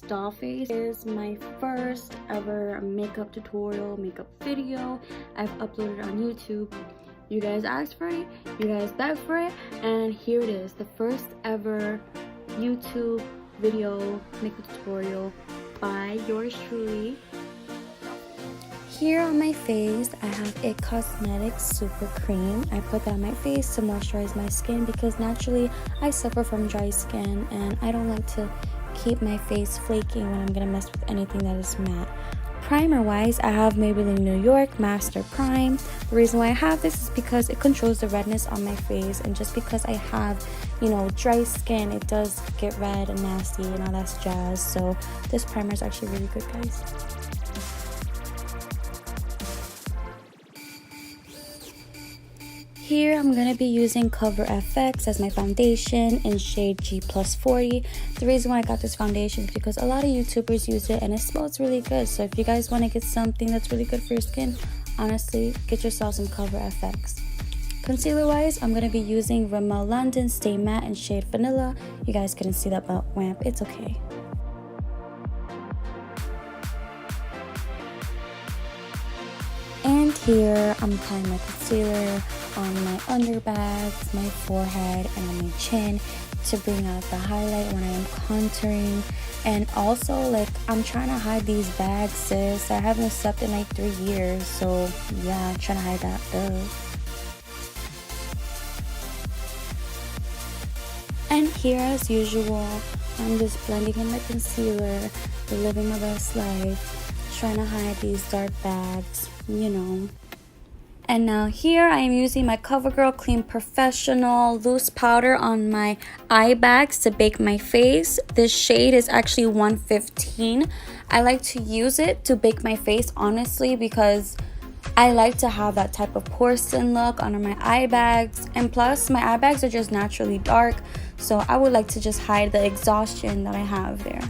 Dollface. This is my first ever makeup tutorial, makeup video I've uploaded on YouTube. You guys asked for it, you guys begged for it, and here it is, the first ever YouTube video makeup tutorial by yours truly. Here on my face, I have a Cosmetics Super Cream. I put that on my face to moisturize my skin because naturally I suffer from dry skin and I don't like to keep my face flaky when I'm gonna mess with anything that is matte. Primer wise, I have Maybelline New York Master Prime. The reason why I have this is because it controls the redness on my face, and just because I have, dry skin, it does get red and nasty and all that jazz. So this primer is actually really good, guys. Here I'm going to be using Cover FX as my foundation in shade G+40. The reason why I got this foundation is because a lot of YouTubers use it and it smells really good. So if you guys want to get something that's really good for your skin, honestly, get yourself some Cover FX. Concealer wise, I'm going to be using Rimmel London Stay Matte in shade Vanilla. You guys couldn't see that but wamp, it's okay. And here I'm applying my concealer on my underbags, my forehead, and on my chin to bring out the highlight when I am contouring. And also, I'm trying to hide these bags, sis. I haven't slept in 3 years, so yeah, I'm trying to hide that though. And here, as usual, I'm just blending in my concealer, living my best life, trying to hide these dark bags, And now here I am using my CoverGirl Clean Professional Loose Powder on my eye bags to bake my face. This shade is actually 115. I like to use it to bake my face, honestly, because I like to have that type of porcelain look under my eye bags. And plus, my eye bags are just naturally dark, so I would like to just hide the exhaustion that I have there.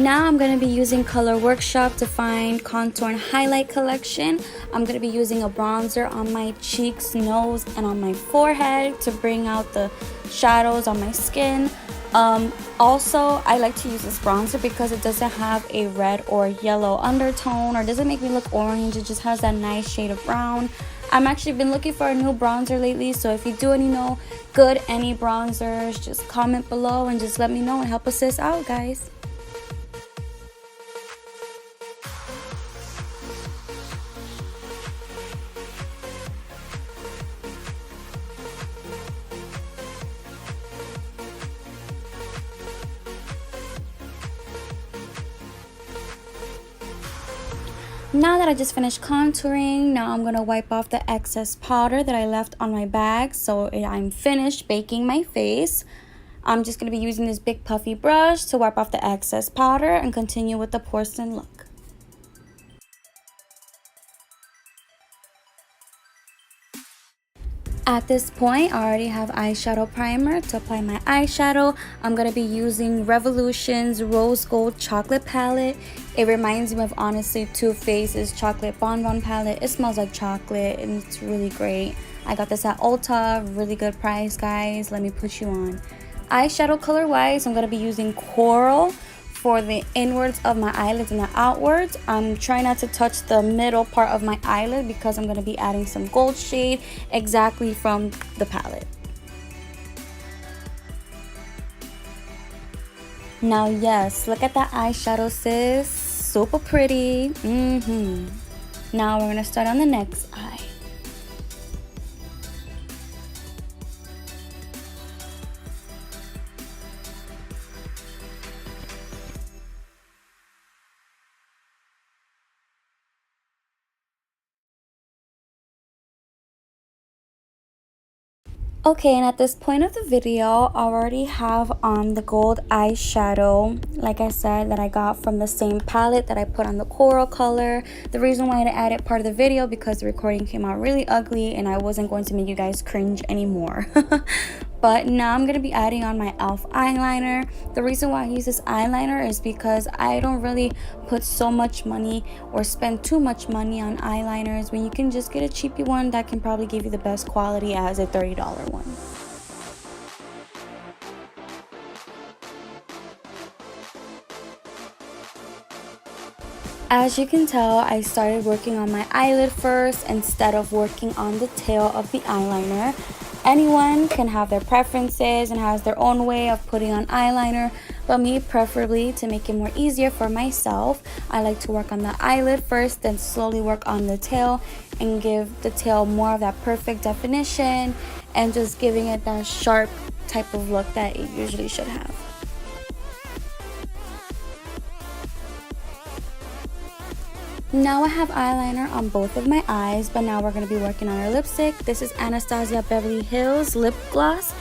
Now I'm going to be using Color Workshop to find Contour and Highlight Collection. I'm going to be using a bronzer on my cheeks, nose, and on my forehead to bring out the shadows on my skin. Also, I like to use this bronzer because it doesn't have a red or yellow undertone, or doesn't make me look orange. It just has that nice shade of brown. I'm actually been looking for a new bronzer lately, so if you do any any bronzers, just comment below and just let me know and help us sis out, guys. Now that I just finished contouring, now I'm going to wipe off the excess powder that I left on my bag. So I'm finished baking my face. I'm just going to be using this big puffy brush to wipe off the excess powder and continue with the porcelain look. At this point, I already have eyeshadow primer. To apply my eyeshadow, I'm going to be using Revolution's Rose Gold Chocolate Palette. It reminds me of, honestly, Too Faced's Chocolate Bonbon Palette. It smells like chocolate and it's really great. I got this at Ulta, really good price, guys. Let me put you on. Eyeshadow color-wise, I'm going to be using Coral for the inwards of my eyelids and the outwards. I'm trying not to touch the middle part of my eyelid because I'm going to be adding some gold shade exactly from the palette. Now, yes, look at that eyeshadow, sis. Super pretty. Now we're going to start on the next eye. Okay, and at this point of the video, I already have on the gold eyeshadow, like I said, that I got from the same palette that I put on the coral color. The reason why I didn't add it part of the video because the recording came out really ugly and I wasn't going to make you guys cringe anymore. But now I'm going to be adding on my e.l.f. eyeliner. The reason why I use this eyeliner is because I don't really put so much money or spend too much money on eyeliners when you can just get a cheapy one that can probably give you the best quality as a $30 one. As you can tell, I started working on my eyelid first instead of working on the tail of the eyeliner. Anyone can have their preferences and has their own way of putting on eyeliner, but me, preferably to make it more easier for myself, I like to work on the eyelid first, then slowly work on the tail and give the tail more of that perfect definition and just giving it that sharp type of look that it usually should have. Now I have eyeliner on both of my eyes, but now we're going to be working on our lipstick. This is Anastasia Beverly Hills lip gloss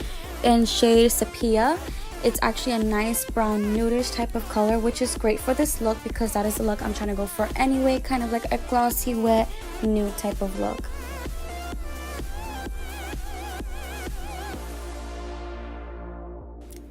in shade Sepia. It's actually a nice brown nudish type of color, which is great for this look because that is the look I'm trying to go for anyway, kind of like a glossy, wet, nude type of look.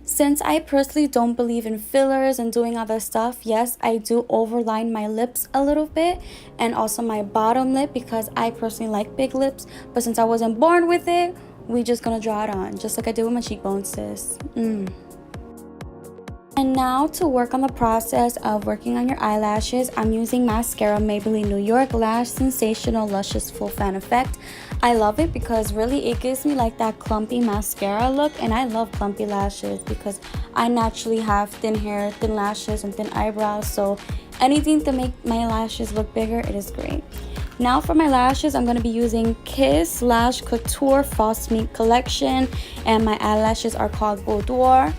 Since I personally don't believe in fillers and doing other stuff, yes, I do overline my lips a little bit and also my bottom lip because I personally like big lips. But since I wasn't born with it, we just gonna draw it on, just like I did with my cheekbones, sis. And now to work on the process of working on your eyelashes, I'm using mascara Maybelline New York Lash Sensational Luscious Full Fan Effect. I love it because really it gives me like that clumpy mascara look, and I love clumpy lashes because I naturally have thin hair, thin lashes, and thin eyebrows, so anything to make my lashes look bigger, it is great. Now for my lashes, I'm going to be using Kiss Lash Couture False Meat Collection, and my eyelashes are called Boudoir.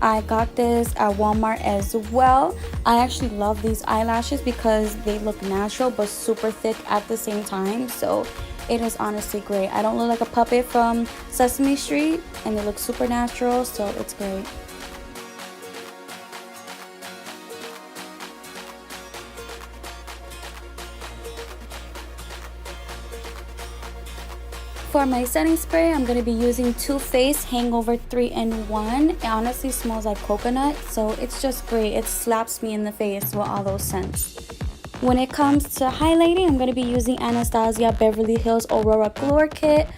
I got this at Walmart as well. I actually love these eyelashes because they look natural but super thick at the same time, so it is honestly great. I don't look like a puppet from Sesame Street, and they look super natural, so it's great. For my setting spray, I'm going to be using Too Faced Hangover 3-in-1. It honestly smells like coconut, so it's just great. It slaps me in the face with all those scents. When it comes to highlighting, I'm going to be using Anastasia Beverly Hills Aurora Glow Kit.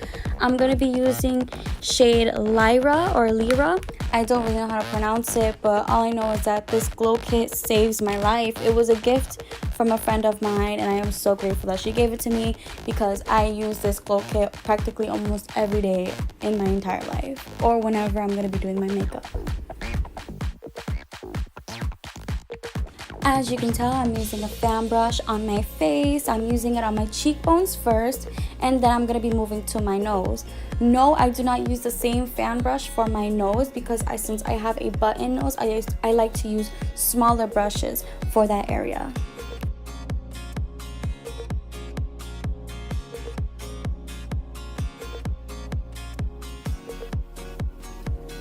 I'm going to be using shade Lyra or Lyra. I don't really know how to pronounce it, but all I know is that this glow kit saves my life. It was a gift from a friend of mine, and I am so grateful that she gave it to me because I use this glow kit practically almost every day in my entire life or whenever I'm going to be doing my makeup. As you can tell, I'm using a fan brush on my face. I'm using it on my cheekbones first, and then I'm going to be moving to my nose. No, I do not use the same fan brush for my nose because since I have a button nose, I like to use smaller brushes for that area.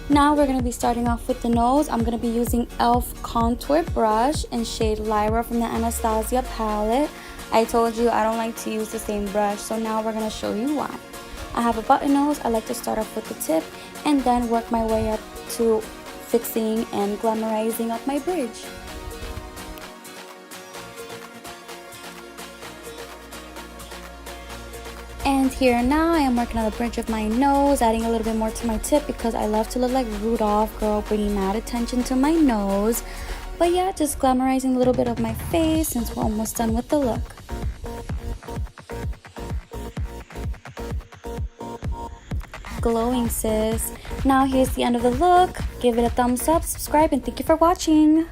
Now we're going to be starting off with the nose. I'm going to be using e.l.f. Contour Brush in shade Lyra from the Anastasia palette. I told you I don't like to use the same brush, so now we're going to show you why. I have a button nose. I like to start off with the tip and then work my way up to fixing and glamorizing up my bridge. And here now I am working on the bridge of my nose, adding a little bit more to my tip because I love to look like Rudolph, girl, bringing mad attention to my nose. But yeah, just glamorizing a little bit of my face since we're almost done with the look. Glowing, sis. Now here's the end of the look. Give it a thumbs up, subscribe, and thank you for watching.